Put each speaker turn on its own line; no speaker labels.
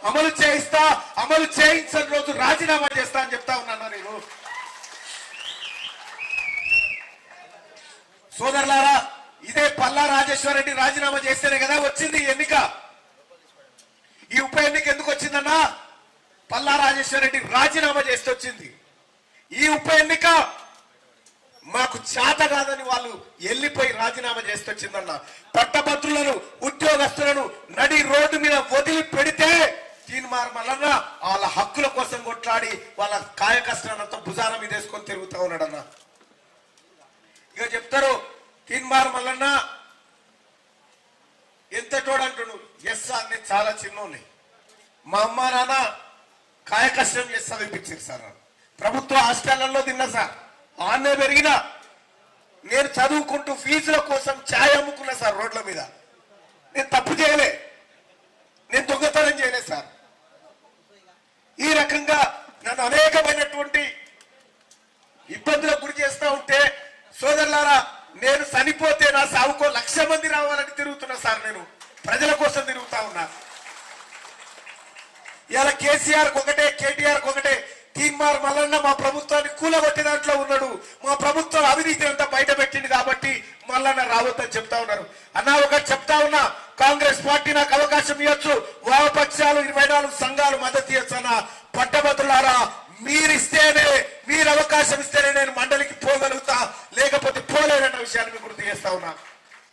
అమలు చేయిస్తా, అమలు చేయించని రోజు రాజీనామా చేస్తా అని చెప్తా ఉన్నాను నేను. సోదరులారా, ఇదే పల్లా రాజేశ్వర్ రెడ్డి రాజీనామా చేస్తేనే కదా వచ్చింది ఎన్నిక. ఈ ఉప ఎన్నిక ఎందుకు వచ్చిందన్నా? పల్లా రాజేశ్వర్ రెడ్డి రాజీనామా చేస్తే వచ్చింది. ఈ ఉప ఎన్నిక మాకు చేత కాదని వాళ్ళు వెళ్ళిపోయి రాజీనామా చేస్తే వచ్చిందన్న. పట్టభద్రులను, ఉద్యోగస్తులను నడి రోడ్డు మీద వదిలి పెడితే తీన్మార్ మల్లన్న వాళ్ళ హక్కుల కోసం కొట్లాడి వాళ్ళ కాయ కష్టానంతా భుజాన మీద వేసుకొని తిరుగుతా ఉన్నాడన్న. ఇక చెప్తారు తీన్మార్ మల్లన్న ఎంత తోడంటుడు. ఎస్ సార్, నేను చాలా చిన్నోని. మా అమ్మ నాన్న కాయ కష్టం చేసి చదివిపించారు సార్. ప్రభుత్వ హాస్టళ్లలో తిన్నా సార్, ఆన్నే పెరిగినా. నేను చదువుకుంటూ ఫీజుల కోసం ఛాయ్ అమ్ముకున్నా సార్ రోడ్ల మీద. నేను తప్పు చేయలే, నేను దొంగతనం చేయలే సార్. ఈ రకంగా నన్ను అనేకమైనటువంటి ఇబ్బందులకు గురి చేస్తూ ఉంటే సోదరులారా, నేను చనిపోతే నా సావుకో 1,00,000 మంది రావాలని తిరుగుతున్నా సార్. నేను ప్రజల కోసం తిరుగుతా ఉన్నా. ఇలా కేసీఆర్ ఒకటే, కేటీఆర్ ఒకటే, తీన్మార్ మల్లన్న మా ప్రభుత్వాన్ని కూలగొట్టే దాంట్లో ఉన్నాడు. మా ప్రభుత్వం అవినీతి అంతా బయట పెట్టింది కాబట్టి మల్లన్న రావద్దని చెప్తా ఉన్నారు. అన్నా ఒకటి చెప్తా ఉన్నా, కాంగ్రెస్ పార్టీ నాకు అవకాశం ఇవ్వచ్చు, వామపక్షాలు 24 సంఘాలు మద్దతు ఇవ్వచ్చు అన్న.